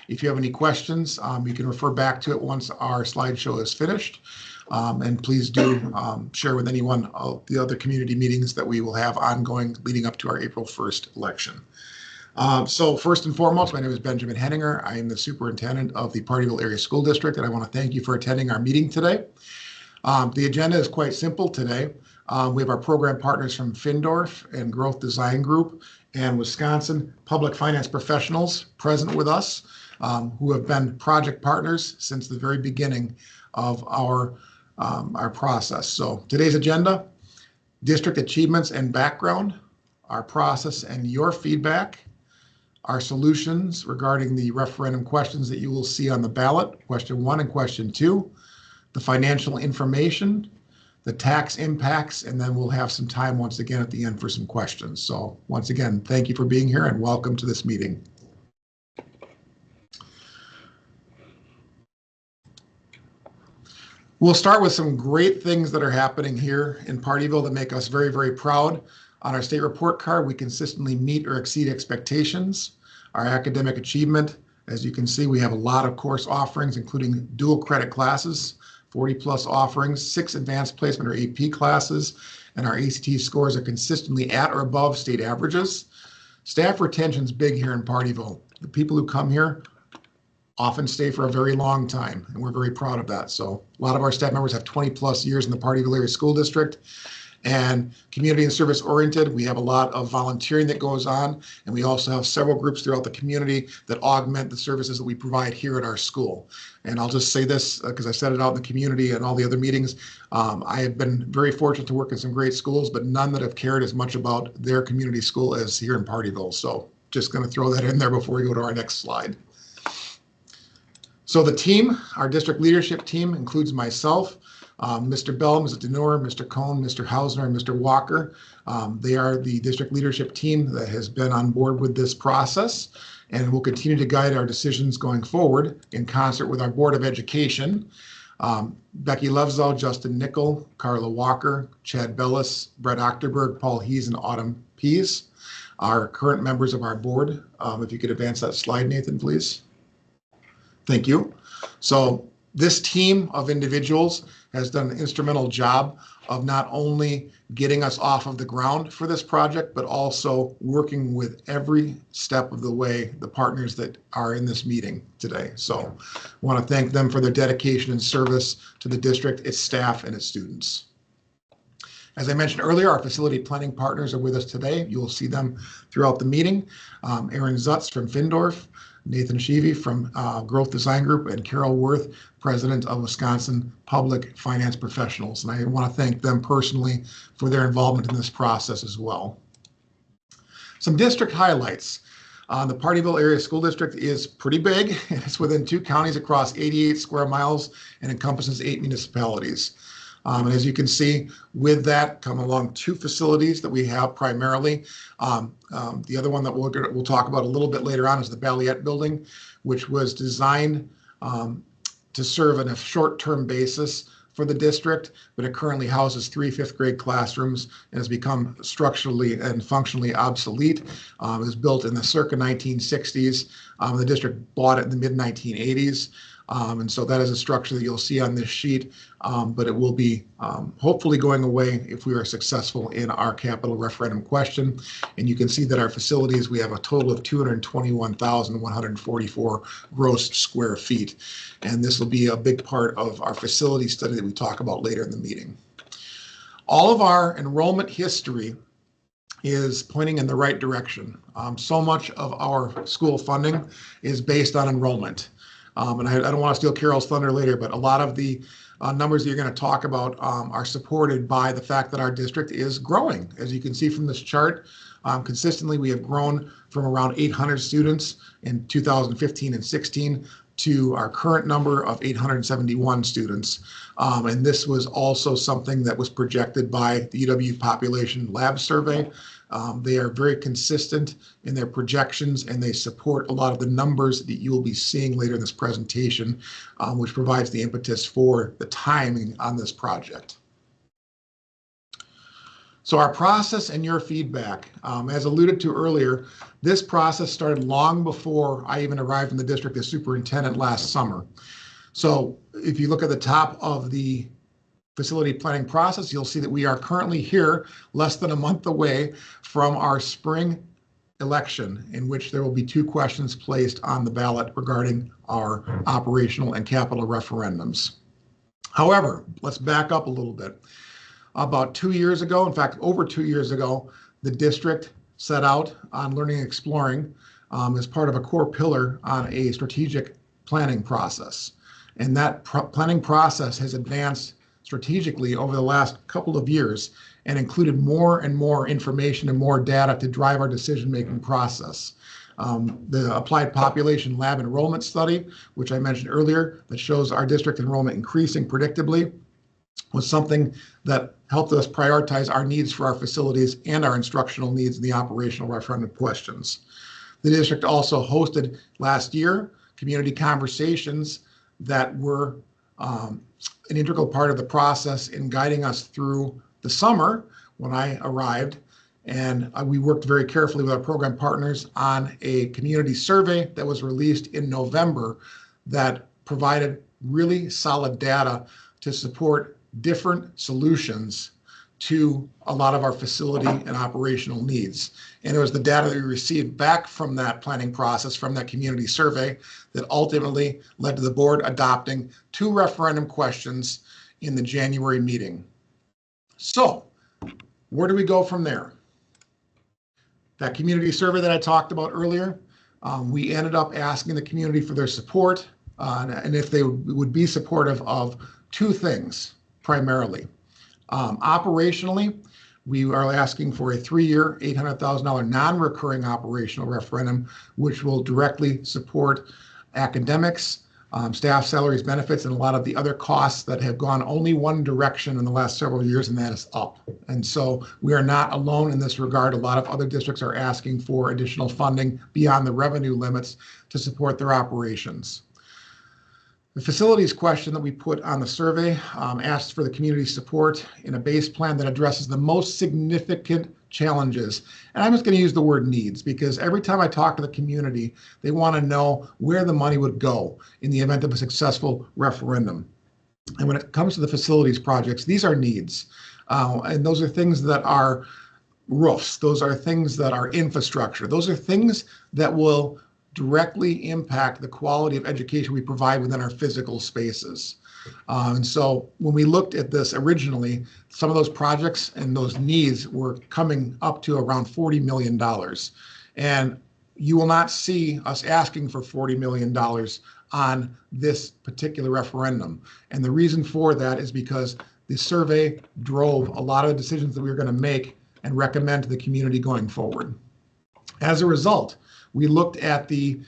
If you have any questions, you can refer back to it once our slideshow is finished. And please do share with anyone the other community meetings that we will have ongoing leading up to our April 1st election. So first and foremost, my name is Benjamin Henninger. I am the superintendent of the Pardeeville Area School District, and I want to thank you for attending our meeting today. The agenda is quite simple today. We have our program partners from Findorf and Growth Design Group and Wisconsin Public Finance Professionals present with us, who have been project partners since the very beginning of our process. So today's agenda: district achievements and background, our process and your feedback, our solutions regarding the referendum questions that you will see on the ballot, question 1 and question 2, the financial information, the tax impacts, and then we'll have some time once again at the end for some questions. So once again, thank you for being here and welcome to this meeting. We'll start with some great things that are happening here in Pardeeville that make us very, very proud. On our state report card, we consistently meet or exceed expectations. Our academic achievement, as you can see, we have a lot of course offerings, including dual credit classes, 40+ offerings, 6 advanced placement or AP classes, and our ACT scores are consistently at or above state averages. Staff retention is big here in Pardeeville. The people who come here often stay for a very long time, and we're very proud of that. So a lot of our staff members have 20+ years in the Pardeeville Area School District. And community and service oriented, we have a lot of volunteering that goes on, and we also have several groups throughout the community that augment the services that we provide here at our school. And I'll just say this because I said it out in the community and all the other meetings. I have been very fortunate to work in some great schools, but none that have cared as much about their community school as here in Pardeeville. So just going to throw that in there before we go to our next slide. So the team, our district leadership team, includes myself, Mr. Bell, Mrs. Denor, Mr. Cohn, Mr. Hausner, and Mr. Walker. They are the district leadership team that has been on board with this process and will continue to guide our decisions going forward in concert with our Board of Education. Becky Lovezow, Justin Nickel, Carla Walker, Chad Bellis, Brett Ochterberg, Paul Hees, and Autumn Pease are current members of our board. If you could advance that slide, Nathan, please. Thank you. So this team of individuals has done an instrumental job of not only getting us off of the ground for this project, but also working with every step of the way the partners that are in this meeting today. So I want to thank them for their dedication and service to the district, its staff, and its students. As I mentioned earlier, our facility planning partners are with us today. You will see them throughout the meeting. Aaron Zutz from Findorf, Nathan Sheevy from Growth Design Group, and Carol Worth, president of Wisconsin Public Finance Professionals. And I want to thank them personally for their involvement in this process as well. Some district highlights. The Pardeeville Area School District is pretty big. It's within 2 counties across 88 square miles and encompasses 8 municipalities. And as you can see, with that come along 2 facilities that we have primarily. The other one that we'll talk about a little bit later on is the Balliet Building, which was designed to serve on a short-term basis for the district, but it currently houses 3 5th-grade classrooms and has become structurally and functionally obsolete. It was built in the circa 1960s. The district bought it in the mid-1980s. And so that is a structure that you'll see on this sheet, but it will be hopefully going away if we are successful in our capital referendum question. And you can see that our facilities, we have a total of 221,144 gross square feet. And this will be a big part of our facility study that we talk about later in the meeting. All of our enrollment history is pointing in the right direction. So much of our school funding is based on enrollment. And I don't want to steal Carol's thunder later, but a lot of the numbers that you're going to talk about are supported by the fact that our district is growing. As you can see from this chart, consistently we have grown from around 800 students in 2015 and 16 to our current number of 871 students. And this was also something that was projected by the UW Population Lab Survey. They are very consistent in their projections, and they support a lot of the numbers that you will be seeing later in this presentation, which provides the impetus for the timing on this project. So our process and your feedback, as alluded to earlier, this process started long before I even arrived in the district as superintendent last summer. So if you look at the top of the facility planning process, you'll see that we are currently here less than a month away from our spring election, in which there will be 2 questions placed on the ballot regarding our operational and capital referendums. However, let's back up a little bit. About 2 years ago, in fact, over 2 years ago, the district set out on learning and exploring as part of a core pillar on a strategic planning process. And that planning process has advanced strategically over the last couple of years and included more and more information and more data to drive our decision-making process. The Applied Population Lab Enrollment Study, which I mentioned earlier, that shows our district enrollment increasing predictably, was something that helped us prioritize our needs for our facilities and our instructional needs in the operational referendum questions. The district also hosted last year community conversations that were an integral part of the process in guiding us through the summer when I arrived. And we worked very carefully with our program partners on a community survey that was released in November that provided really solid data to support different solutions to a lot of our facility and operational needs. And it was the data that we received back from that planning process, from that community survey, that ultimately led to the board adopting 2 referendum questions in the January meeting. So where do we go from there? That community survey that I talked about earlier, we ended up asking the community for their support and if they would be supportive of 2 things primarily. Operationally, we are asking for a 3-year, $800,000 non-recurring operational referendum, which will directly support academics, staff salaries, benefits, and a lot of the other costs that have gone only one direction in the last several years, and that is up. And so we are not alone in this regard. A lot of other districts are asking for additional funding beyond the revenue limits to support their operations. The facilities question that we put on the survey asks for the community support in a base plan that addresses the most significant challenges. And I'm just going to use the word needs, because every time I talk to the community, they want to know where the money would go in the event of a successful referendum. And when it comes to the facilities projects, these are needs. And those are things that are roofs. Those are things that are infrastructure. Those are things that will directly impact the quality of education we provide within our physical spaces. And so when we looked at this originally, some of those projects and those needs were coming up to around $40 million. And you will not see us asking for $40 million on this particular referendum. And the reason for that is because the survey drove a lot of the decisions that we were going to make and recommend to the community going forward. As a result, we looked at the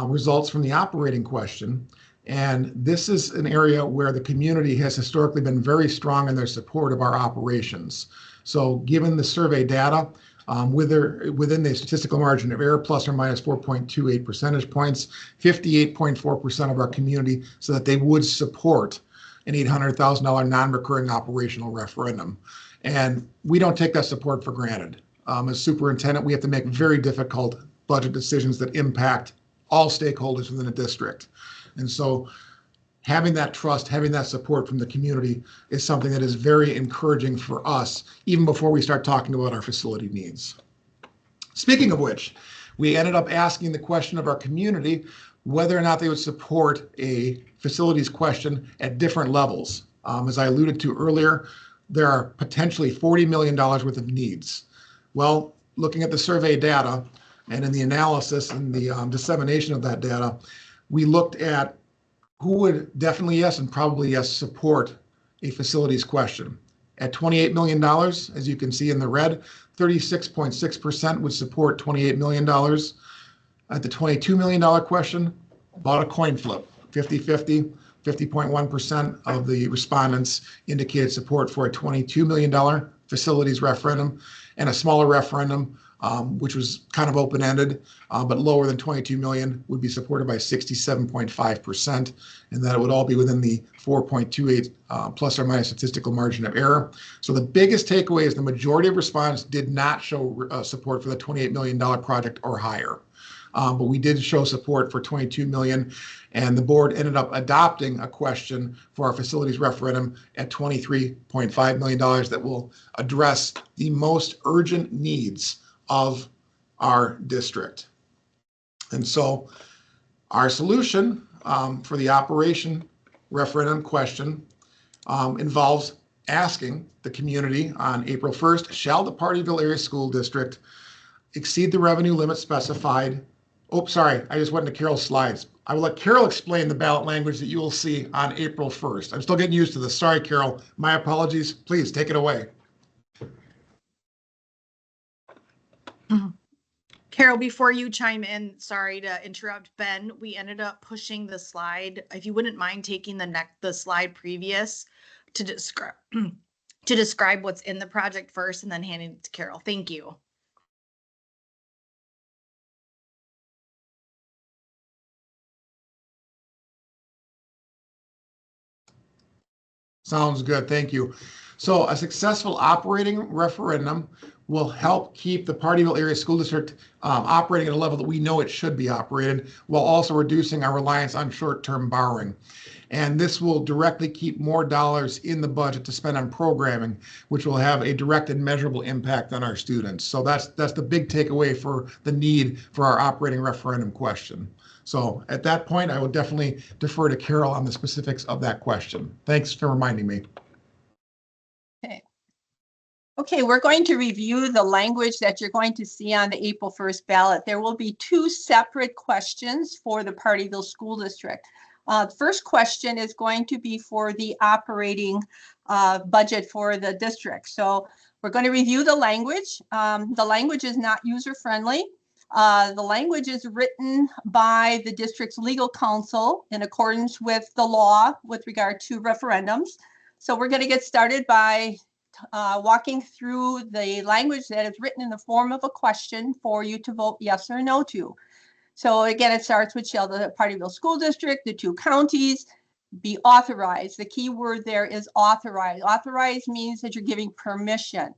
results from the operating question, and this is an area where the community has historically been very strong in their support of our operations. So given the survey data, within the statistical margin of error, plus or minus 4.28 percentage points, 58.4% of our community said that they would support an $800,000 non-recurring operational referendum. And we don't take that support for granted. As superintendent, we have to make very difficult budget decisions that impact all stakeholders within a district. And so having that trust, having that support from the community is something that is very encouraging for us, even before we start talking about our facility needs. Speaking of which, we ended up asking the question of our community whether or not they would support a facilities question at different levels. As I alluded to earlier, there are potentially $40 million worth of needs. Well, looking at the survey data, and in the analysis and the dissemination of that data, we looked at who would definitely yes and probably yes support a facilities question. At $28 million, as you can see in the red, 36.6% would support $28 million. At the $22 million question, about a coin flip, 50-50, 50.1% of the respondents indicated support for a $22 million facilities referendum, and a smaller referendum which was kind of open-ended, but lower than 22 million, would be supported by 67.5%, and that it would all be within the 4.28 plus or minus statistical margin of error. So the biggest takeaway is the majority of respondents did not show support for the $28 million project or higher. But we did show support for 22 million, and the board ended up adopting a question for our facilities referendum at $23.5 million that will address the most urgent needs of our district. And so our solution for the operation referendum question involves asking the community on April 1st, shall the Pardeeville Area School District exceed the revenue limit specified? Oh, sorry, I just went into Carol's slides. I will let Carol explain the ballot language that you will see on April 1st. I'm still getting used to this. Sorry, Carol. My apologies. Please take it away. Carol, before you chime in, sorry to interrupt, Ben, we ended up pushing the slide. If you wouldn't mind taking the slide previous to describe what's in the project first and then handing it to Carol. Thank you. Sounds good. Thank you. So a successful operating referendum will help keep the Pardeeville Area School District operating at a level that we know it should be operated, while also reducing our reliance on short-term borrowing. And this will directly keep more dollars in the budget to spend on programming, which will have a direct and measurable impact on our students. So that's the big takeaway for the need for our operating referendum question. So at that point, I will definitely defer to Carol on the specifics of that question. Thanks for reminding me. Okay, we're going to review the language that you're going to see on the April 1st ballot. There will be two separate questions for the Pardeeville School District. The first question is going to be for the operating budget for the district. So we're going to review the language. The language is not user-friendly. The language is written by the district's legal counsel in accordance with the law with regard to referendums. So we're going to get started by walking through the language that is written in the form of a question for you to vote yes or no to. So again, it starts with shall the Pardeeville School District, the two counties, be authorized. The key word there is authorized. Authorized means that you're giving permission.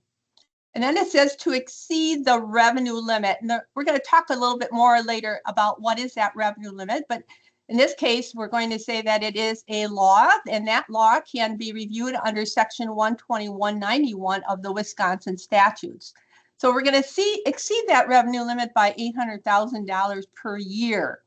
And then it says to exceed the revenue limit. And we're going to talk a little bit more later about what is that revenue limit. But in this case, we're going to say that it is a law, and that law can be reviewed under Section 12191 of the Wisconsin statutes. So we're going to exceed that revenue limit by $800,000 per year.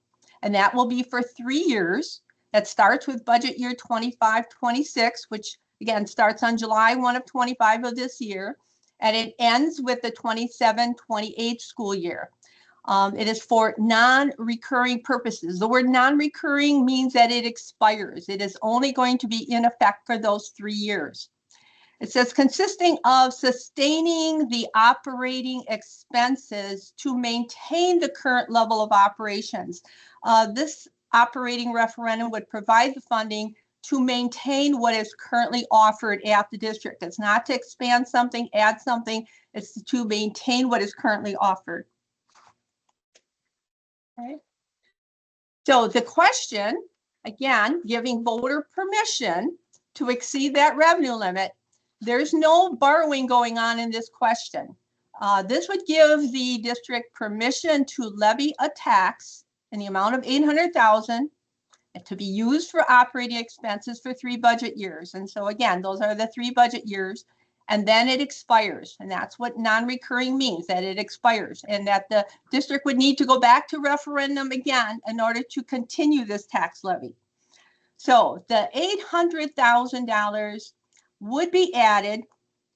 And that will be for 3 years. That starts with budget year 25-26, which again starts on July 1 of 25 of this year. And it ends with the 27-28 school year. It is for non-recurring purposes. The word non-recurring means that it expires. It is only going to be in effect for those 3 years. It says consisting of sustaining the operating expenses to maintain the current level of operations. This operating referendum would provide the funding to maintain what is currently offered at the district. It's not to expand something, add something. It's to maintain what is currently offered. Okay. So the question, again, giving voter permission to exceed that revenue limit. There's no borrowing going on in this question. This would give the district permission to levy a tax in the amount of $800,000 to be used for operating expenses for 3 budget years. And so again, those are the 3 budget years, and then it expires. And that's what non-recurring means, that it expires, and that the district would need to go back to referendum again in order to continue this tax levy. So the $800,000 would be added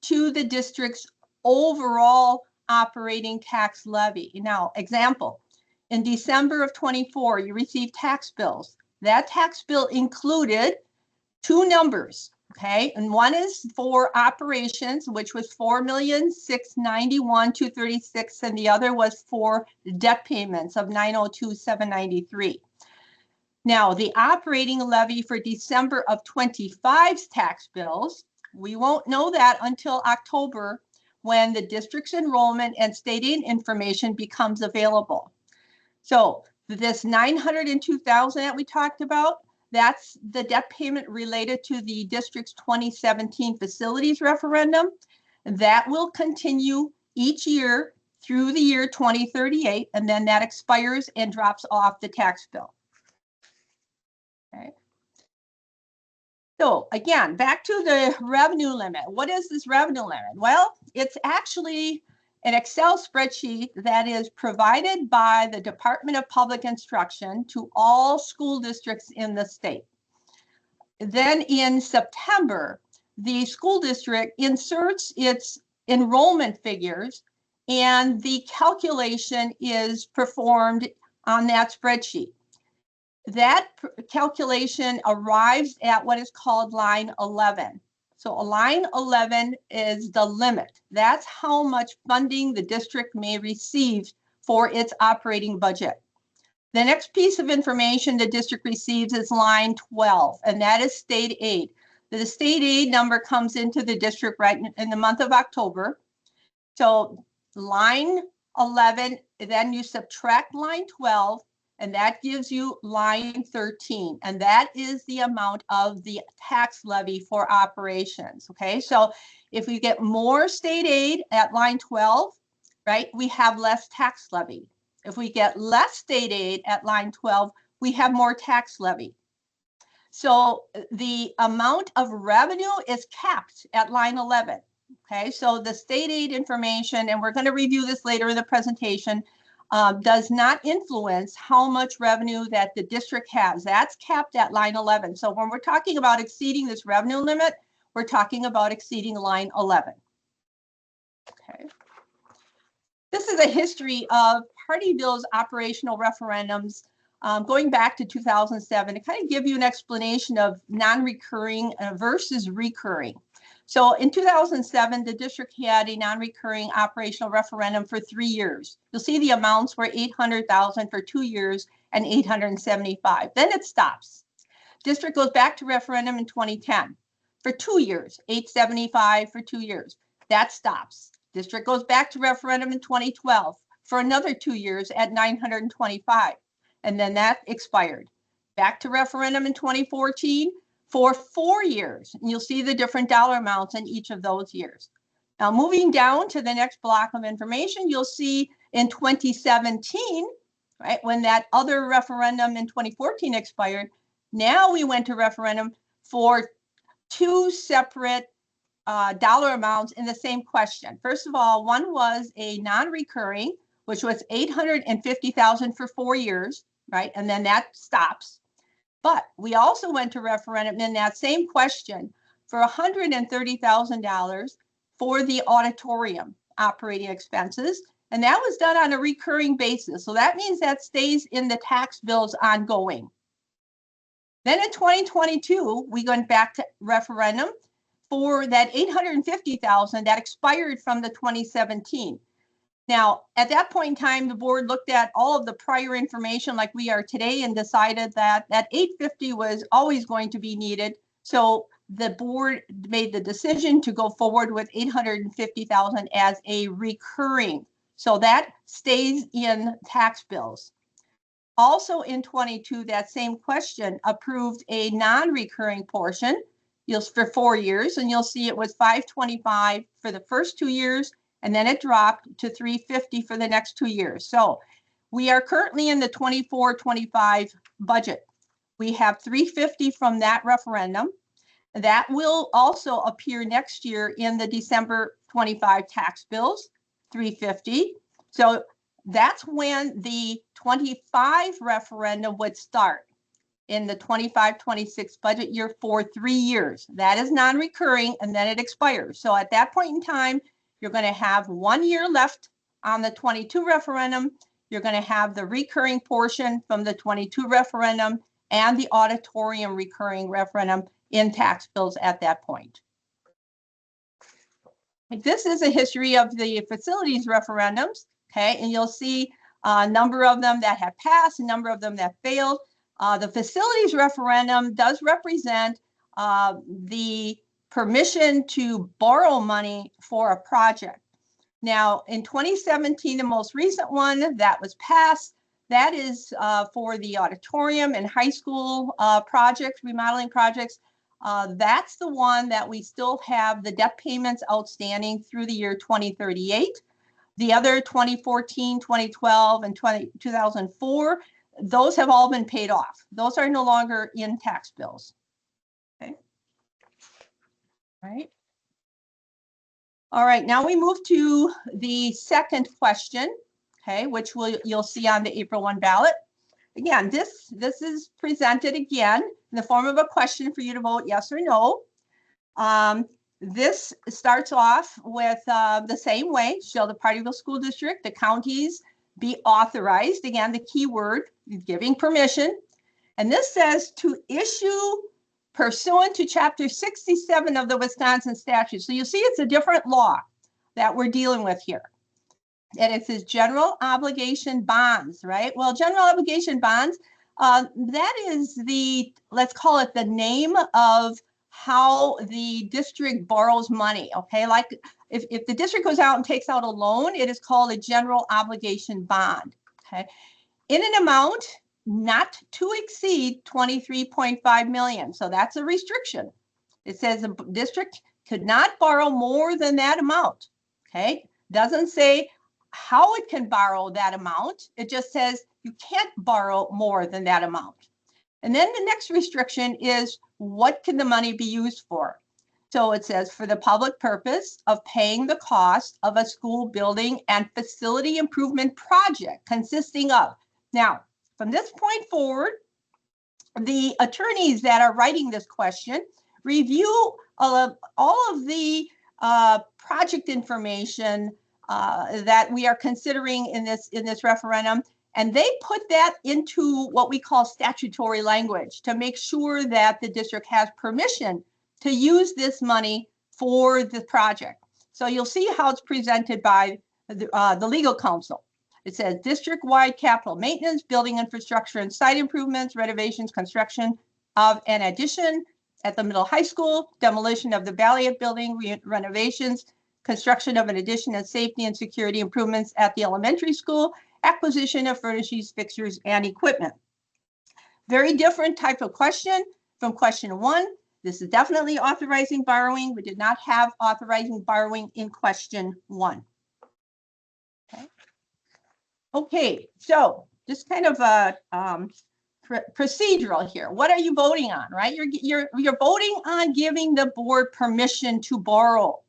to the district's overall operating tax levy. Now, example, in December of 24, you received tax bills. That tax bill included 2 numbers, okay? And one is for operations, which was $4,691,236, and the other was for debt payments of $902,793. Now, the operating levy for December of 25's tax bills, we won't know that until October when the district's enrollment and state aid information becomes available. So this $902,000 that we talked about, that's the debt payment related to the district's 2017 facilities referendum. That will continue each year through the year 2038, and then that expires and drops off the tax bill. Okay. So again, back to the revenue limit. What is this revenue limit? Well, it's actually an Excel spreadsheet that is provided by the Department of Public Instruction to all school districts in the state. Then in September, the school district inserts its enrollment figures, and the calculation is performed on that spreadsheet. That calculation arrives at what is called line 11. So line 11 is the limit. That's how much funding the district may receive for its operating budget. The next piece of information the district receives is line 12, and that is state aid. The state aid number comes into the district right in the month of October. So line 11, then you subtract line 12, and that gives you line 13. And that is the amount of the tax levy for operations. Okay, so if we get more state aid at line 12, right, we have less tax levy. If we get less state aid at line 12, we have more tax levy. So the amount of revenue is capped at line 11. Okay, so the state aid information, and we're going to review this later in the presentation, does not influence how much revenue that the district has. That's capped at line 11. So when we're talking about exceeding this revenue limit, we're talking about exceeding line 11. Okay. This is a history of Pardeeville's operational referendums going back to 2007 to kind of give you an explanation of non-recurring versus recurring. So in 2007, the district had a non-recurring operational referendum for 3 years. You'll see the amounts were $800,000 for 2 years and $875,000. Then it stops. District goes back to referendum in 2010 for 2 years, $875,000 for 2 years. That stops. District goes back to referendum in 2012 for another 2 years at $925,000, and then that expired. Back to referendum in 2014 for 4 years. And you'll see the different dollar amounts in each of those years. Now, moving down to the next block of information, you'll see in 2017, right, when that other referendum in 2014 expired, now we went to referendum for 2 separate dollar amounts in the same question. First of all, one was a non-recurring, which was $850,000 for 4 years, right? And then that stops. But we also went to referendum in that same question for $130,000 for the auditorium operating expenses. And that was done on a recurring basis. So that means that stays in the tax bills ongoing. Then in 2022, we went back to referendum for that $850,000 that expired from the 2017. Now, at that point in time, the board looked at all of the prior information like we are today and decided that that $850,000 was always going to be needed. So the board made the decision to go forward with $850,000 as a recurring. So that stays in tax bills. Also in 22, that same question approved a non-recurring portion for 4 years, and you'll see it was $525,000 for the first 2 years, and then it dropped to $350,000 for the next 2 years. So we are currently in the 24-25 budget. We have $350,000 from that referendum. That will also appear next year in the December 25 tax bills, $350,000. So that's when the 25 referendum would start in the 25-26 budget year for 3 years. That is non-recurring, and then it expires. So at that point in time, you're going to have 1 year left on the 22 referendum. You're going to have the recurring portion from the 22 referendum and the auditorium recurring referendum in tax bills at that point. This is a history of the facilities referendums, okay? And you'll see a number of them that have passed, a number of them that failed. The facilities referendum does represent the permission to borrow money for a project. Now, in 2017, the most recent one that was passed, that is for the auditorium and high school projects, remodeling projects. That's the one that we still have the debt payments outstanding through the year 2038. The other 2014, 2012, and 2004, those have all been paid off. Those are no longer in tax bills. Okay. Right. All right, now we move to the second question, okay, which you'll see on the April 1 ballot. Again, this is presented again in the form of a question for you to vote yes or no. This starts off with the same way. Shall the Pardeeville School District, the counties, be authorized? Again, the key word, giving permission. And this says to issue pursuant to Chapter 67 of the Wisconsin statute. So you see it's a different law that we're dealing with here. And it says general obligation bonds, right? Well, general obligation bonds, that is the, let's call it the name of how the district borrows money, okay? Like if the district goes out and takes out a loan, it is called a general obligation bond, okay? In an amount not to exceed 23.5 million. So that's a restriction. It says the district could not borrow more than that amount, okay? Doesn't say how it can borrow that amount. It just says you can't borrow more than that amount. And then the next restriction is what can the money be used for? So it says for the public purpose of paying the cost of a school building and facility improvement project consisting of. Now, from this point forward, the attorneys that are writing this question review all of the project information that we are considering in this referendum, and they put that into what we call statutory language to make sure that the district has permission to use this money for the project. So you'll see how it's presented by the legal counsel. It says district-wide capital maintenance, building infrastructure and site improvements, renovations, construction of an addition at the middle high school, demolition of the Balliet building, renovations, construction of an addition and safety and security improvements at the elementary school, acquisition of furnishings, fixtures, and equipment. Very different type of question from question 1. This is definitely authorizing borrowing. We did not have authorizing borrowing in question 1. Okay, so just kind of a procedural here. What are you voting on, right? You're voting on giving the board permission to borrow.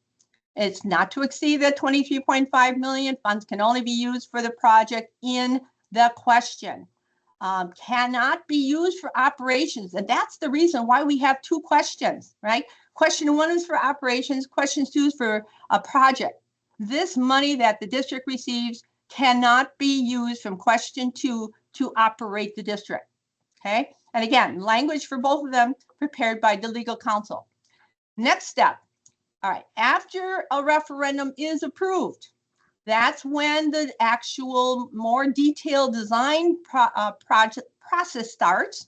It's not to exceed the 23.5 million. Funds can only be used for the project in the question. Cannot be used for operations. And that's the reason why we have 2 questions, right? Question 1 is for operations. Question 2 is for a project. This money that the district receives cannot be used from question 2 to operate the district, okay? And again, language for both of them prepared by the legal counsel. Next step, all right, after a referendum is approved, that's when the actual more detailed design project process starts,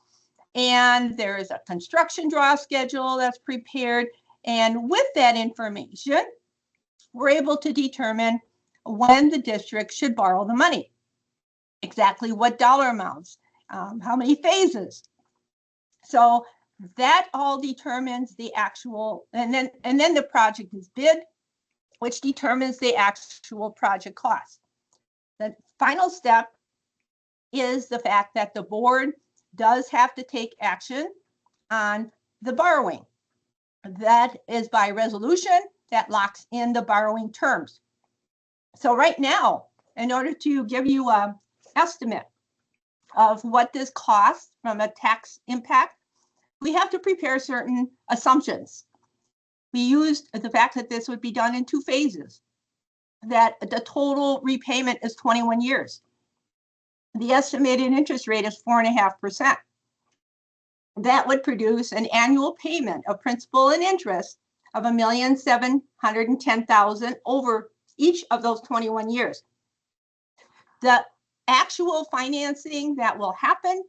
and there is a construction draw schedule that's prepared, and with that information, we're able to determine when the district should borrow the money, exactly what dollar amounts, how many phases. So that all determines the actual, and then the project is bid, which determines the actual project cost. The final step is the fact that the board does have to take action on the borrowing. That is by resolution that locks in the borrowing terms. So right now, in order to give you an estimate of what this costs from a tax impact, we have to prepare certain assumptions. We used the fact that this would be done in 2 phases, that the total repayment is 21 years. The estimated interest rate is 4.5%. That would produce an annual payment of principal and interest of $1,710,000 over each of those 21 years. The actual financing that will happen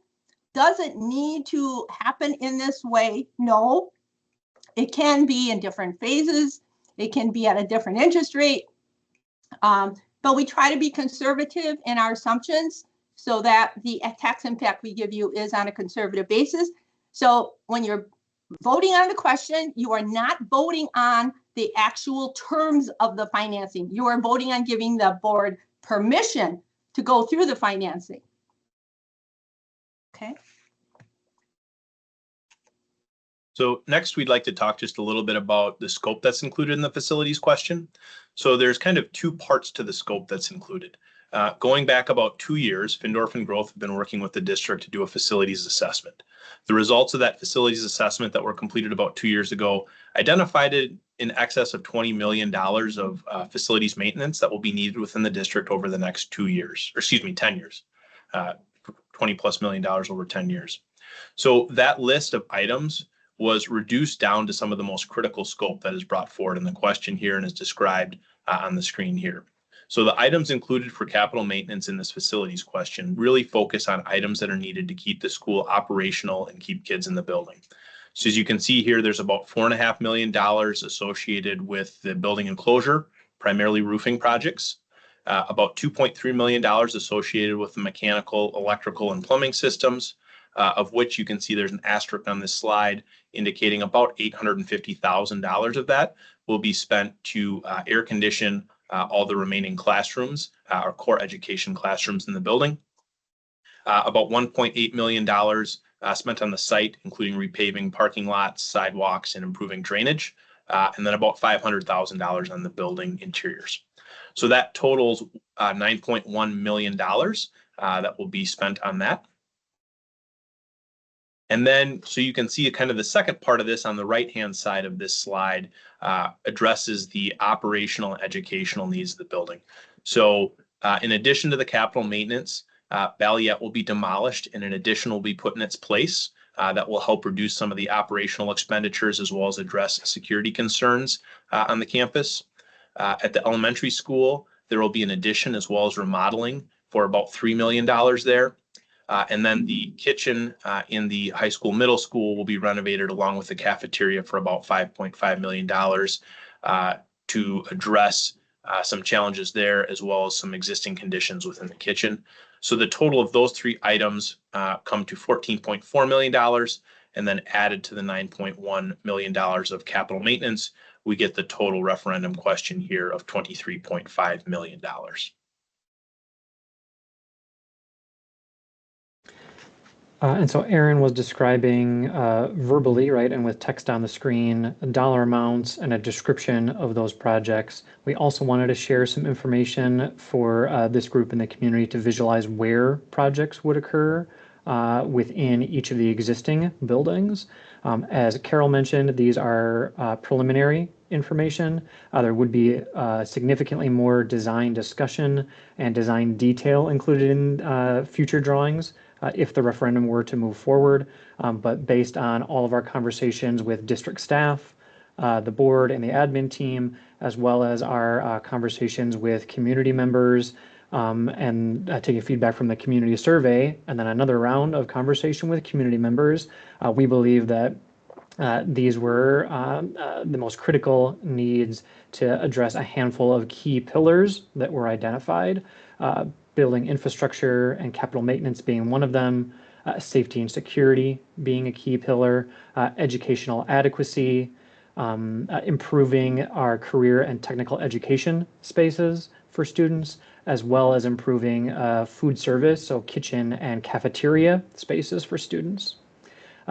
doesn't need to happen in this way. No, it can be in different phases. It can be at a different interest rate. But we try to be conservative in our assumptions so that the tax impact we give you is on a conservative basis. So when you're voting on the question, you are not voting on the actual terms of the financing. You are voting on giving the board permission to go through the financing. Okay. So next, we'd like to talk just a little bit about the scope that's included in the facilities question. So there's kind of two parts to the scope that's included. Going back about 2 years, Findorf and Growth have been working with the district to do a facilities assessment. The results of that facilities assessment that were completed about 2 years ago identified in excess of $20 million of facilities maintenance that will be needed within the district over the next 2 years, or excuse me, 10 years, $20+ million over 10 years. So that list of items was reduced down to some of the most critical scope that is brought forward in the question here and is described on the screen here. So the items included for capital maintenance in this facilities question really focus on items that are needed to keep the school operational and keep kids in the building. So as you can see here, there's about $4.5 million associated with the building enclosure, primarily roofing projects, about $2.3 million associated with the mechanical, electrical, and plumbing systems, of which you can see there's an asterisk on this slide indicating about $850,000 of that will be spent to air condition all the remaining classrooms, our core education classrooms in the building. About $1.8 million spent on the site, including repaving parking lots, sidewalks, and improving drainage, and then about $500,000 on the building interiors. So that totals $9.1 million that will be spent on that. And then, so you can see kind of the second part of this on the right-hand side of this slide addresses the operational and educational needs of the building. So in addition to the capital maintenance, Balliet will be demolished and an addition will be put in its place that will help reduce some of the operational expenditures as well as address security concerns on the campus. At the elementary school, there will be an addition as well as remodeling for about $3 million there. And then the kitchen in the high school, middle school will be renovated along with the cafeteria for about $5.5 million to address some challenges there, as well as some existing conditions within the kitchen. So the total of those three items come to $14.4 million, and then added to the $9.1 million of capital maintenance, we get the total referendum question here of $23.5 million. And so Aaron was describing verbally, right, and with text on the screen, dollar amounts and a description of those projects. We also wanted to share some information for this group in the community to visualize where projects would occur within each of the existing buildings. As Carol mentioned, these are preliminary information. There would be significantly more design discussion and design detail included in future drawings if the referendum were to move forward. But based on all of our conversations with district staff, the board and the admin team, as well as our conversations with community members and taking feedback from the community survey, and then another round of conversation with community members, we believe that these were the most critical needs to address a handful of key pillars that were identified. Building infrastructure and capital maintenance being one of them, safety and security being a key pillar, educational adequacy, improving our career and technical education spaces for students, as well as improving food service, so kitchen and cafeteria spaces for students.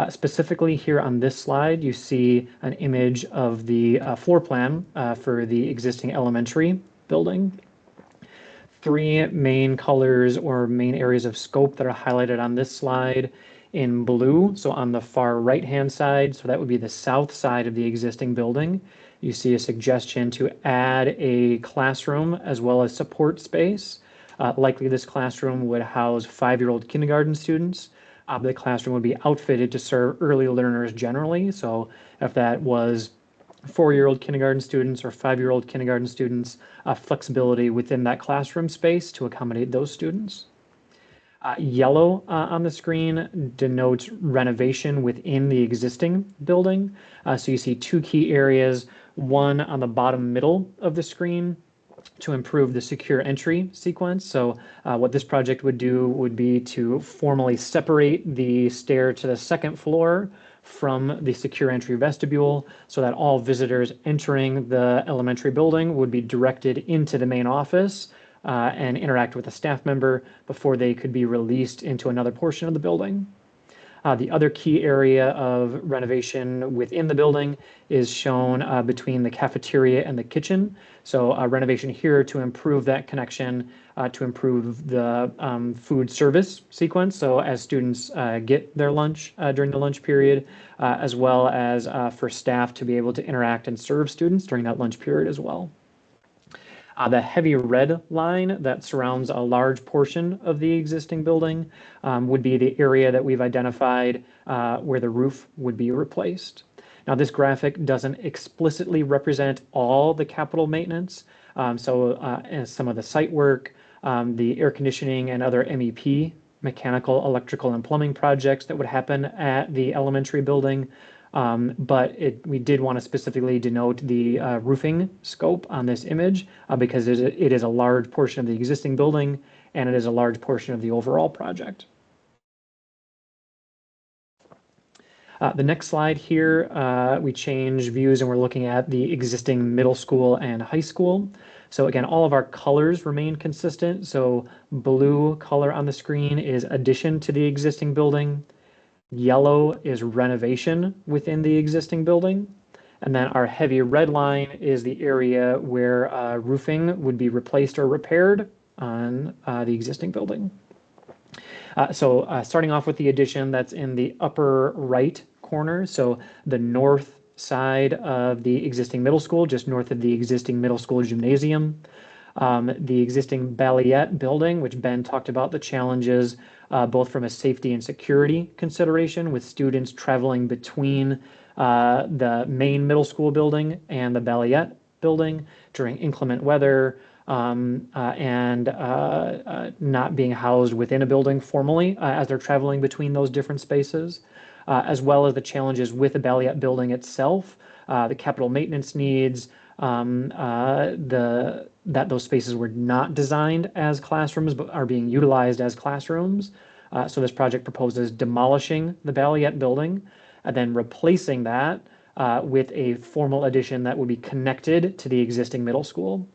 Specifically here on this slide, you see an image of the floor plan for the existing elementary building. Three main colors or main areas of scope that are highlighted on this slide in blue. So on the far right-hand side, so that would be the south side of the existing building, you see a suggestion to add a classroom as well as support space. Likely this classroom would house 5-year-old kindergarten students. The classroom would be outfitted to serve early learners generally. So if that was 4-year-old kindergarten students or 5-year-old kindergarten students, flexibility within that classroom space to accommodate those students. Yellow on the screen denotes renovation within the existing building. So you see two key areas, one on the bottom middle of the screen, to improve the secure entry sequence. So what this project would do would be to formally separate the stair to the second floor from the secure entry vestibule so that all visitors entering the elementary building would be directed into the main office and interact with a staff member before they could be released into another portion of the building. The other key area of renovation within the building is shown between the cafeteria and the kitchen. So renovation here to improve that connection, to improve the food service sequence. So as students get their lunch during the lunch period, as well as for staff to be able to interact and serve students during that lunch period as well. The heavy red line that surrounds a large portion of the existing building would be the area that we've identified where the roof would be replaced. Now, this graphic doesn't explicitly represent all the capital maintenance. As some of the site work, the air conditioning and other MEP, mechanical, electrical, and plumbing projects that would happen at the elementary building. But we did want to specifically denote the roofing scope on this image because it is a large portion of the existing building and it is a large portion of the overall project. The next slide here, we change views and we're looking at the existing middle school and high school. So again, all of our colors remain consistent. So blue color on the screen is addition to the existing building. Yellow is renovation within the existing building. And then our heavy red line is the area where roofing would be replaced or repaired on the existing building. Starting off with the addition that's in the upper right corner, so the north side of the existing middle school, just north of the existing middle school gymnasium. The existing Balliet building, which Ben talked about the challenges both from a safety and security consideration with students traveling between the main middle school building and the Balliet building during inclement weather and not being housed within a building formally as they're traveling between those different spaces, as well as the challenges with the Balliet building itself, the capital maintenance needs, that those spaces were not designed as classrooms but are being utilized as classrooms. So this project proposes demolishing the Balliet building and then replacing that with a formal addition that would be connected to the existing middle school.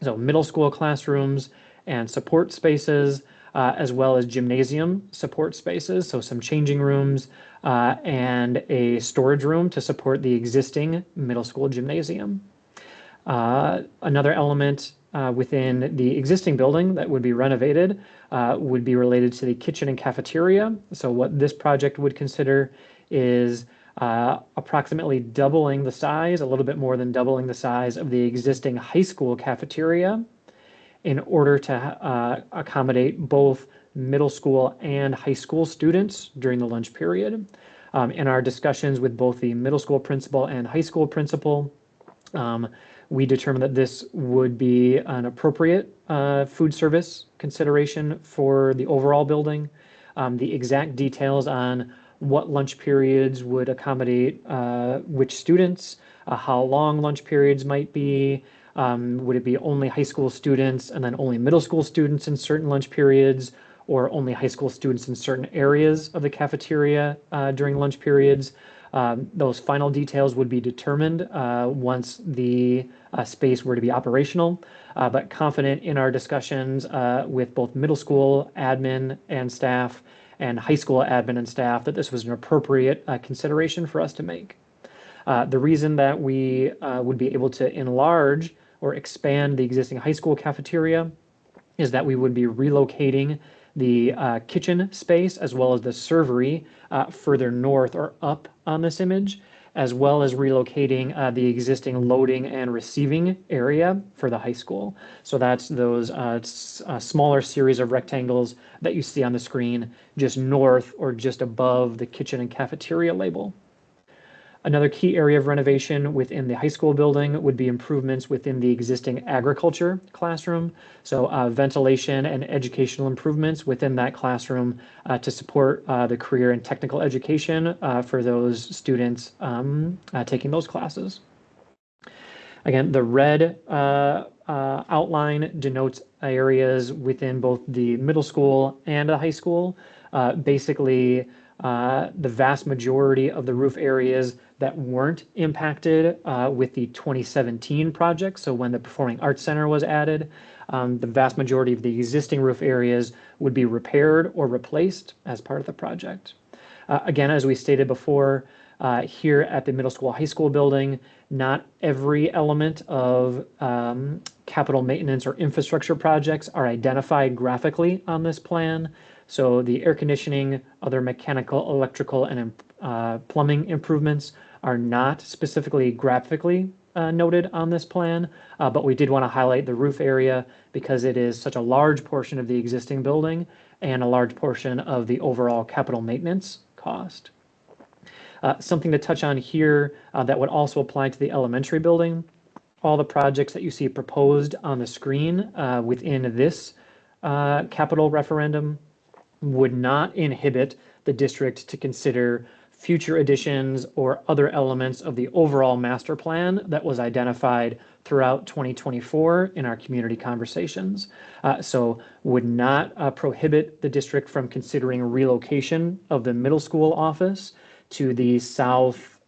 So middle school classrooms and support spaces, as well as gymnasium support spaces, so some changing rooms and a storage room to support the existing middle school gymnasium. Another element within the existing building that would be renovated would be related to the kitchen and cafeteria. So what this project would consider is approximately doubling the size, a little bit more than doubling the size of the existing high school cafeteria in order to accommodate both middle school and high school students during the lunch period. In our discussions with both the middle school principal and high school principal, we determined that this would be an appropriate food service consideration for the overall building. The exact details on what lunch periods would accommodate which students, how long lunch periods might be, would it be only high school students and then only middle school students in certain lunch periods, or only high school students in certain areas of the cafeteria during lunch periods. Those final details would be determined once the space were to be operational, but confident in our discussions with both middle school admin and staff and high school admin and staff that this was an appropriate consideration for us to make. The reason that we would be able to enlarge or expand the existing high school cafeteria is that we would be relocating the kitchen space as well as the servery further north or up on this image, as well as relocating the existing loading and receiving area for the high school. So that's those smaller series of rectangles that you see on the screen just north or just above the kitchen and cafeteria label. Another key area of renovation within the high school building would be improvements within the existing agriculture classroom. So ventilation and educational improvements within that classroom to support the career and technical education for those students taking those classes. Again, the red outline denotes areas within both the middle school and a high school. Basically, the vast majority of the roof areas that weren't impacted with the 2017 project, so when the Performing Arts Center was added, the vast majority of the existing roof areas would be repaired or replaced as part of the project. Again, as we stated before, here at the middle school, high school building, not every element of capital maintenance or infrastructure projects are identified graphically on this plan. So the air conditioning, other mechanical, electrical, and plumbing improvements are not specifically graphically noted on this plan, but we did want to highlight the roof area because it is such a large portion of the existing building and a large portion of the overall capital maintenance cost. Something to touch on here that would also apply to the elementary building. All the projects that you see proposed on the screen within this capital referendum would not inhibit the district to consider future additions or other elements of the overall master plan that was identified throughout 2024 in our community conversations. So would not prohibit the district from considering relocation of the middle school office to the south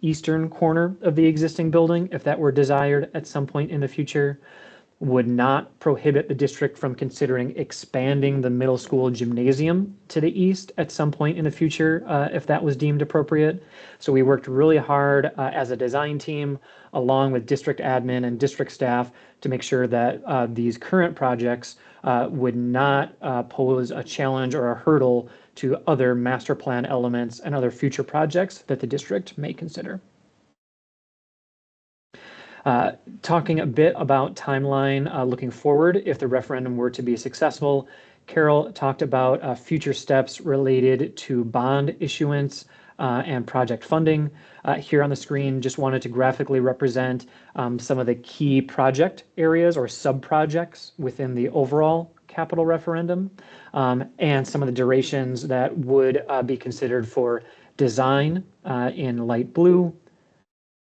eastern corner of the existing building if that were desired at some point in the future. Would not prohibit the district from considering expanding the middle school gymnasium to the east at some point in the future if that was deemed appropriate. So we worked really hard as a design team along with district admin and district staff to make sure that these current projects would not pose a challenge or a hurdle to other master plan elements and other future projects that the district may consider. Talking a bit about timeline looking forward if the referendum were to be successful, Carol talked about future steps related to bond issuance and project funding. Here on the screen, just wanted to graphically represent some of the key project areas or sub-projects within the overall capital referendum and some of the durations that would be considered for design in light blue,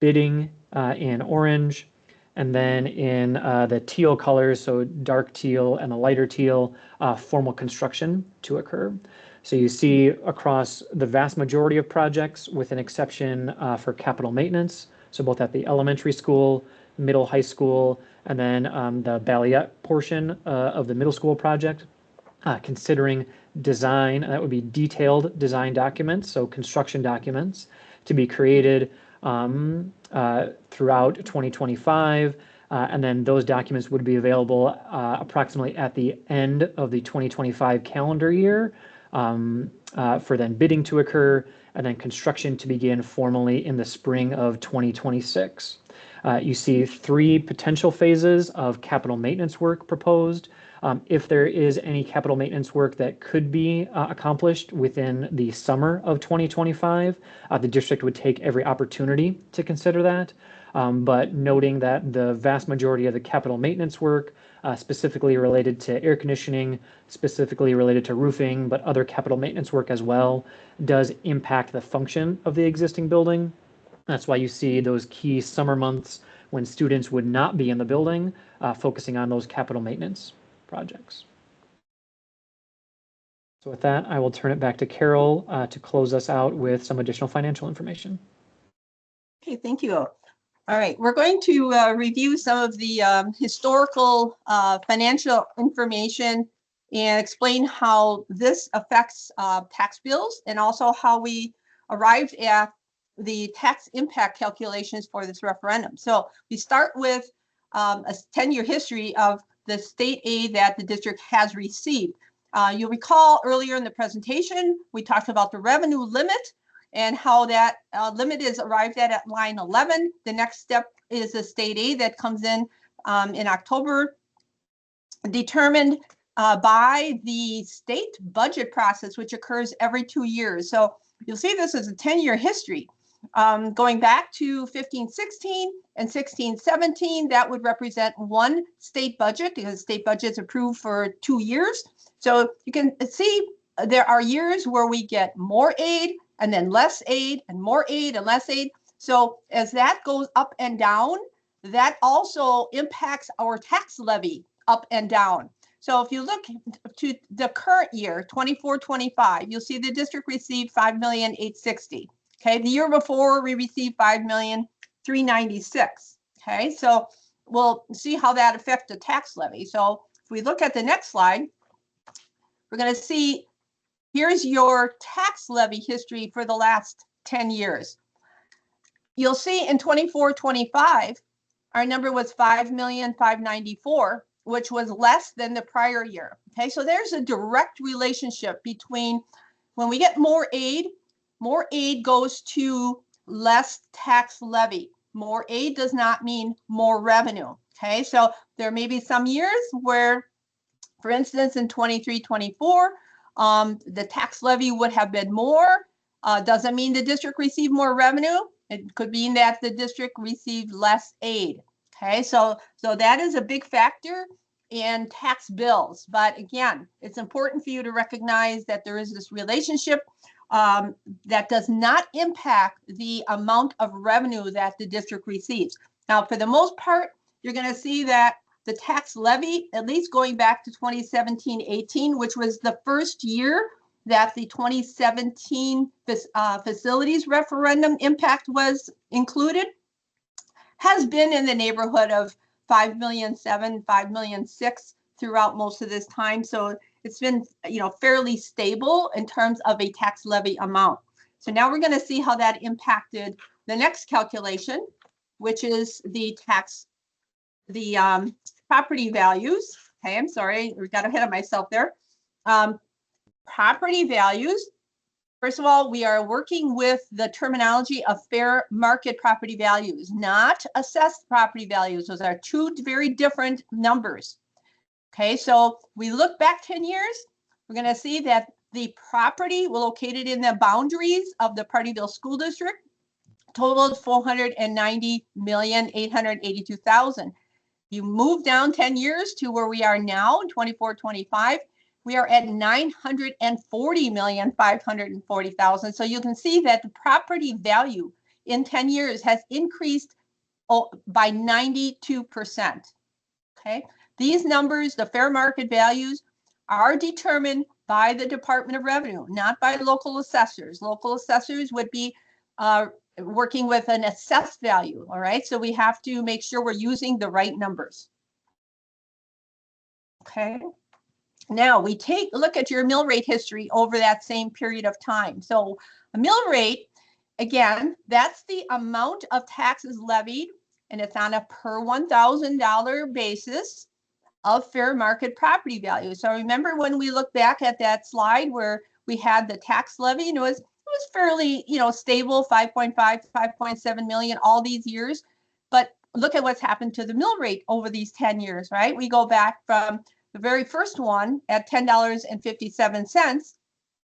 bidding in orange, and then in the teal colors, so dark teal and the lighter teal, formal construction to occur. So you see across the vast majority of projects, with an exception for capital maintenance, so both at the elementary school, middle high school, and then the Balliet portion of the middle school project, considering design, that would be detailed design documents, so construction documents, to be created throughout 2025, and then those documents would be available approximately at the end of the 2025 calendar year for then bidding to occur and then construction to begin formally in the spring of 2026. You see 3 potential phases of capital maintenance work proposed. If there is any capital maintenance work that could be accomplished within the summer of 2025, the district would take every opportunity to consider that. But noting that the vast majority of the capital maintenance work, specifically related to air conditioning, specifically related to roofing, but other capital maintenance work as well, does impact the function of the existing building. That's why you see those key summer months when students would not be in the building, focusing on those capital maintenance projects. So with that, I will turn it back to Carol to close us out with some additional financial information. Okay, thank you. All right, we're going to review some of the historical financial information and explain how this affects tax bills and also how we arrived at the tax impact calculations for this referendum. So we start with a 10-year history of the state aid that the district has received. You'll recall earlier in the presentation, we talked about the revenue limit and how that limit is arrived at line 11. The next step is the state aid that comes in October, determined by the state budget process, which occurs every 2 years. So you'll see this as a 10-year history. Going back to 1516 and 1617, that would represent one state budget because state budget is approved for 2 years. So you can see there are years where we get more aid and then less aid and more aid and less aid. So as that goes up and down, that also impacts our tax levy up and down. So if you look to the current year, 24-25, you'll see the district received $5,860,000. Okay, the year before we received $5,396,000. Okay, so we'll see how that affects the tax levy. So if we look at the next slide, we're going to see here's your tax levy history for the last 10 years. You'll see in 24-25, our number was $5,594,000, which was less than the prior year. Okay, so there's a direct relationship between when we get more aid goes to less tax levy. More aid does not mean more revenue. Okay, so there may be some years where, for instance, in 23-24, the tax levy would have been more. Doesn't mean the district received more revenue. It could mean that the district received less aid. Okay, so that is a big factor in tax bills. But again, it's important for you to recognize that there is this relationship that does not impact the amount of revenue that the district receives. Now, for the most part, you're going to see that the tax levy, at least going back to 2017-18, which was the first year that the 2017 facilities referendum impact was included, has been in the neighborhood of 5,000,007, 5,000,006 throughout most of this time. So it's been, fairly stable in terms of a tax levy amount. So now we're going to see how that impacted the next calculation, which is the property values. Okay, I'm sorry, we got ahead of myself there. Property values. First of all, we are working with the terminology of fair market property values, not assessed property values. Those are two very different numbers. Okay, so we look back 10 years, we're going to see that the property located in the boundaries of the Pardeeville School District totaled $490,882,000. You move down 10 years to where we are now in 24-25, we are at $940,540,000. So you can see that the property value in 10 years has increased by 92%. Okay, these numbers, the fair market values, are determined by the Department of Revenue, not by local assessors. Local assessors would be working with an assessed value. All right, so we have to make sure we're using the right numbers. Okay. Now we take a look at your mill rate history over that same period of time. So a mill rate, again, that's the amount of taxes levied, and it's on a per $1,000 basis of fair market property value. So remember when we look back at that slide where we had the tax levy, and it was fairly, stable, 5.5, 5.7 million all these years. But look at what's happened to the mill rate over these 10 years, right? We go back from the very first one at $10.57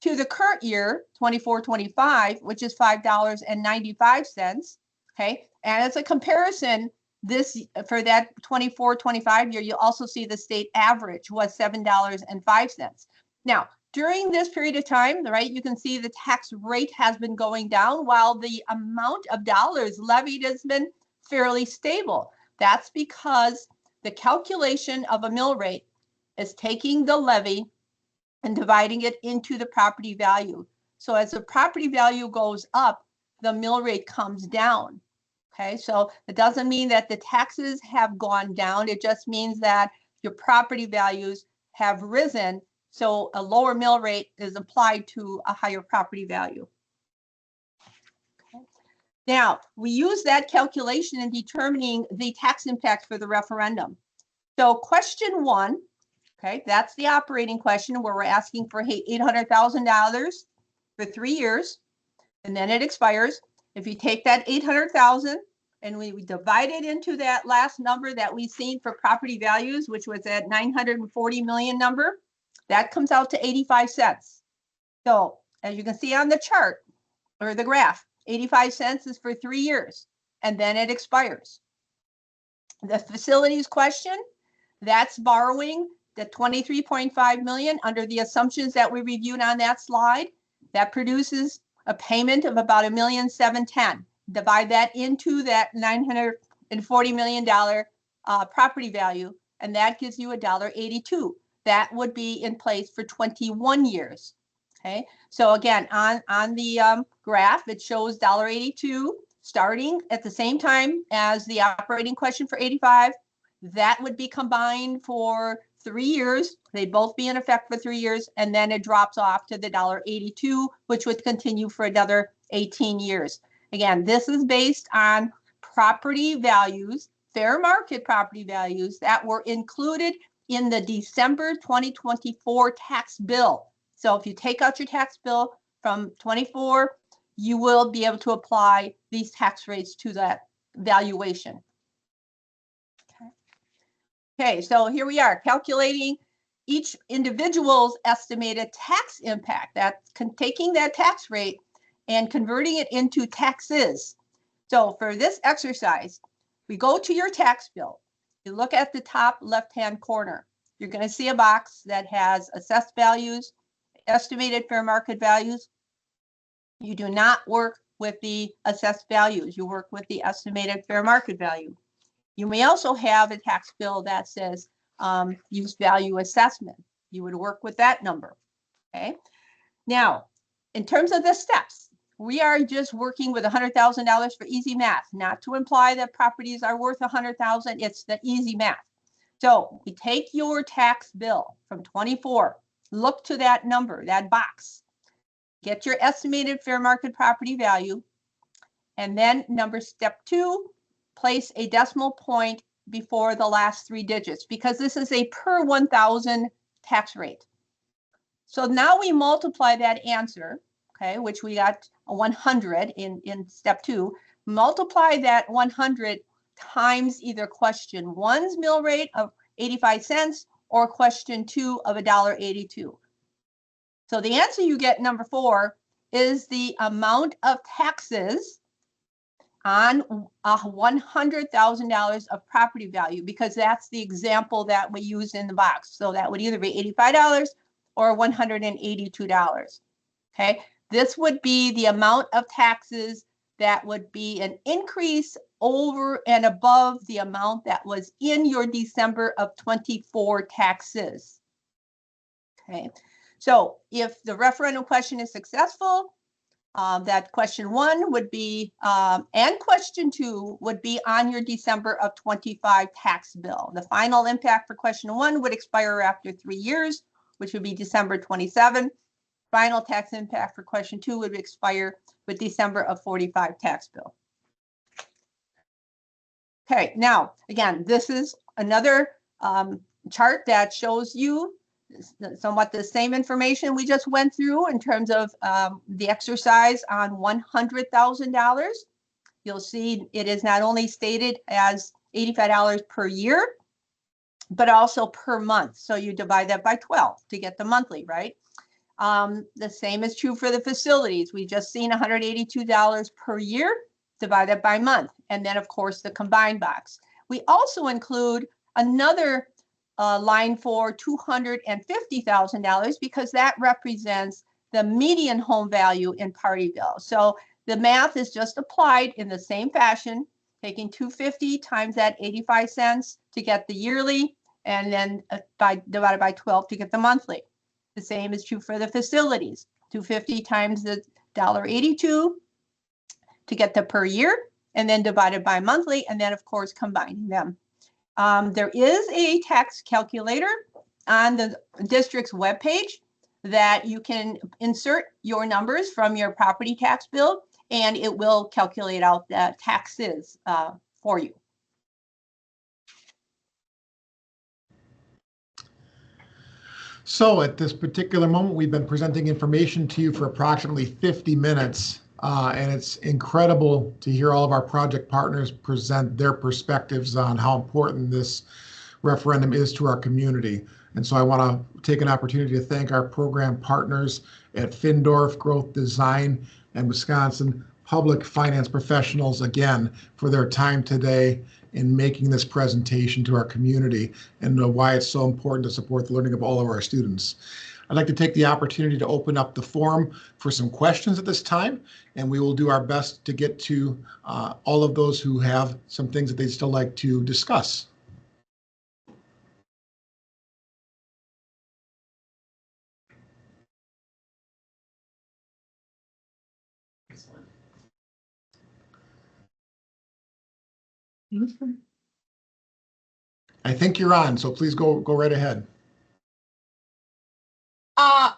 to the current year, 24-25, which is $5.95. Okay, and as a comparison, this for that 24-25 year, you'll also see the state average was $7.05. Now, during this period of time, right, you can see the tax rate has been going down while the amount of dollars levied has been fairly stable. That's because the calculation of a mill rate is taking the levy and dividing it into the property value. So as the property value goes up, the mill rate comes down. Okay, so it doesn't mean that the taxes have gone down. It just means that your property values have risen. So a lower mill rate is applied to a higher property value. Okay. Now, we use that calculation in determining the tax impact for the referendum. So question 1, okay, that's the operating question where we're asking for $800,000 for 3 years, and then it expires. If you take that $800,000 and we divide it into that last number that we've seen for property values, which was that 940 million number, that comes out to 85 cents. So as you can see on the chart or the graph, 85 cents is for 3 years, and then it expires. The facilities question, that's borrowing the 23.5 million under the assumptions that we reviewed on that slide. That produces a payment of about $1,710,000. Divide that into that $240 million property value, and that gives you $1.82. That would be in place for 21 years. Okay, so again, on the graph, it shows $1.82 starting at the same time as the operating question for 85. That would be combined for 3 years. They'd both be in effect for 3 years, and then it drops off to the $1.82, which would continue for another 18 years. Again, this is based on property values, fair market property values that were included in the December 2024 tax bill. So if you take out your tax bill from 24, you will be able to apply these tax rates to that valuation. Okay, so here we are calculating each individual's estimated tax impact. That's taking that tax rate and converting it into taxes. So for this exercise, we go to your tax bill. You look at the top left-hand corner. You're going to see a box that has assessed values, estimated fair market values. You do not work with the assessed values. You work with the estimated fair market value. You may also have a tax bill that says use value assessment. You would work with that number. Okay. Now, in terms of the steps, we are just working with $100,000 for easy math, not to imply that properties are worth $100,000. It's the easy math. So we take your tax bill from 24, look to that number, that box, get your estimated fair market property value, and then step 2, place a decimal point before the last 3 digits, because this is a per 1,000 tax rate. So now we multiply that answer, okay, which we got a 100 in step 2, multiply that 100 times either question 1's mill rate of 85 cents or question 2 of $1.82. So the answer you get, number 4, is the amount of taxes on $100,000 of property value, because that's the example that we use in the box. So that would either be $85 or $182. Okay, this would be the amount of taxes that would be an increase over and above the amount that was in your December of 24 taxes. Okay, so if the referendum question is successful, that question 1 would be, and question 2 would be on your December of 25 tax bill. The final impact for question 1 would expire after 3 years, which would be December 27. Final tax impact for question 2 would expire with December of 45 tax bill. Okay, now, again, this is another chart that shows you somewhat the same information we just went through in terms of the exercise on $100,000. You'll see it is not only stated as $85 per year, but also per month. So you divide that by 12 to get the monthly, right? The same is true for the facilities. We just seen $182 per year divided by month. And then, of course, the combined box. We also include another line for $250,000 because that represents the median home value in Pardeeville. So the math is just applied in the same fashion, taking 250 times that 85 cents to get the yearly, and then divided by 12 to get the monthly. The same is true for the facilities, 250 times the $1.82 to get the per year, and then divided by monthly, and then, of course, combining them. There is a tax calculator on the district's webpage that you can insert your numbers from your property tax bill, and it will calculate out the taxes for you. So at this particular moment, we've been presenting information to you for approximately 50 minutes. And it's incredible to hear all of our project partners present their perspectives on how important this referendum is to our community. And so I want to take an opportunity to thank our program partners at Findorf Growth Design and Wisconsin Public Finance Professionals again for their time today in making this presentation to our community and why it's so important to support the learning of all of our students. I'd like to take the opportunity to open up the forum for some questions at this time, and we will do our best to get to all of those who have some things that they'd still like to discuss. I think you're on, so please go right ahead.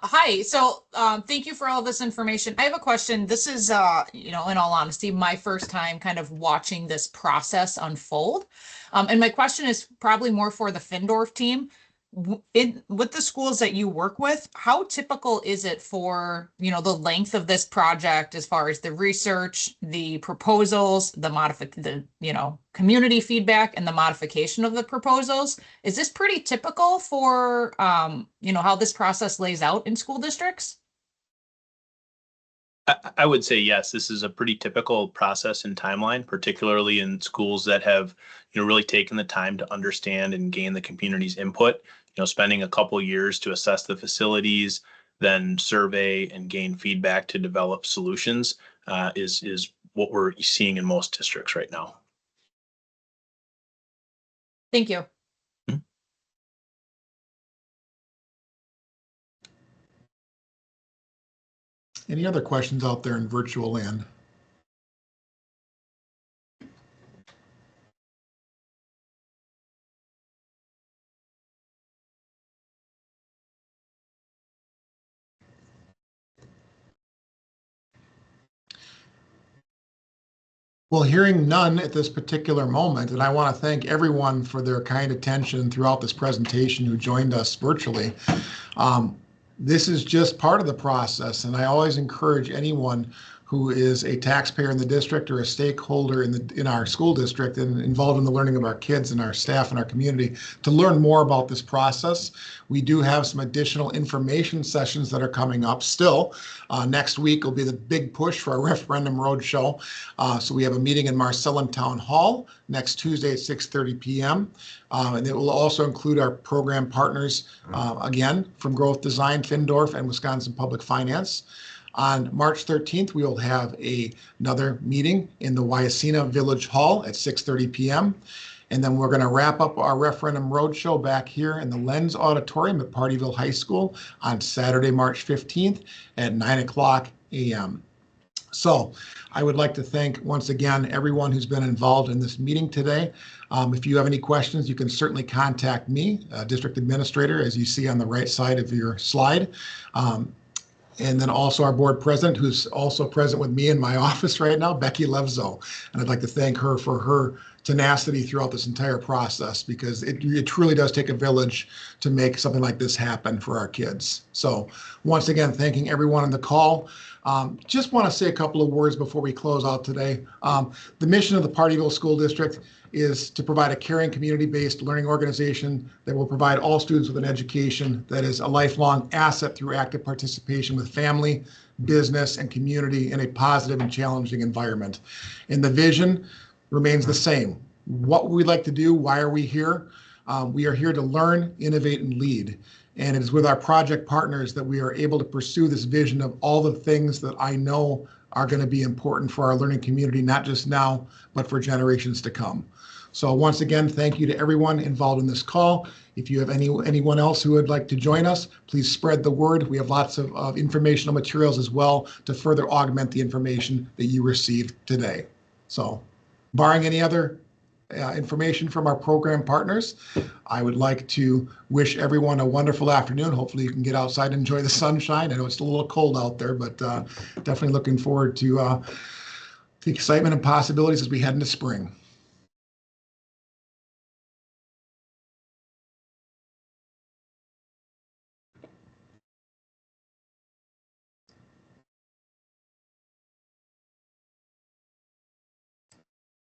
Hi. So, thank you for all this information. I have a question. This is, in all honesty, my first time kind of watching this process unfold. And my question is probably more for the Findorf team. With the schools that you work with, how typical is it for, the length of this project as far as the research, the proposals, community feedback and the modification of the proposals? Is this pretty typical for, how this process lays out in school districts? I would say yes, this is a pretty typical process and timeline, particularly in schools that have, really taken the time to understand and gain the community's input. Spending a couple years to assess the facilities, then survey and gain feedback to develop solutions is what we're seeing in most districts right now. Thank you. Any other questions out there in virtual land? Well, hearing none at this particular moment, and I want to thank everyone for their kind attention throughout this presentation who joined us virtually. This is just part of the process, and I always encourage anyone who is a taxpayer in the district or a stakeholder in our school district and involved in the learning of our kids and our staff and our community to learn more about this process. We do have some additional information sessions that are coming up still. Next week will be the big push for our Referendum Roadshow. So we have a meeting in Marcellin Town Hall next Tuesday at 6:30 p.m. And it will also include our program partners, again, from Growth Design, Findorf, and Wisconsin Public Finance. On March 13th, we will have another meeting in the Wyacina Village Hall at 6:30 p.m. And then we're going to wrap up our Referendum Roadshow back here in the Lens Auditorium at Pardeeville High School on Saturday, March 15th at 9:00 a.m. So I would like to thank once again everyone who's been involved in this meeting today. If you have any questions, you can certainly contact me, District Administrator, as you see on the right side of your slide. And then also our board president, who's also present with me in my office right now, Becky Levzo. And I'd like to thank her for her tenacity throughout this entire process, because it truly does take a village to make something like this happen for our kids. So once again, thanking everyone on the call. Just want to say a couple of words before we close out today. The mission of the Pardeeville School District is to provide a caring, community-based learning organization that will provide all students with an education that is a lifelong asset through active participation with family, business, and community in a positive and challenging environment. And the vision remains the same. What would we like to do? Why are we here? We are here to learn, innovate, and lead. And it is with our project partners that we are able to pursue this vision of all the things that I know are going to be important for our learning community, not just now, but for generations to come. So once again, thank you to everyone involved in this call. If you have anyone else who would like to join us, please spread the word. We have lots of informational materials as well to further augment the information that you received today. So barring any other information from our program partners, I would like to wish everyone a wonderful afternoon. Hopefully you can get outside and enjoy the sunshine. I know it's a little cold out there, but definitely looking forward to the excitement and possibilities as we head into spring.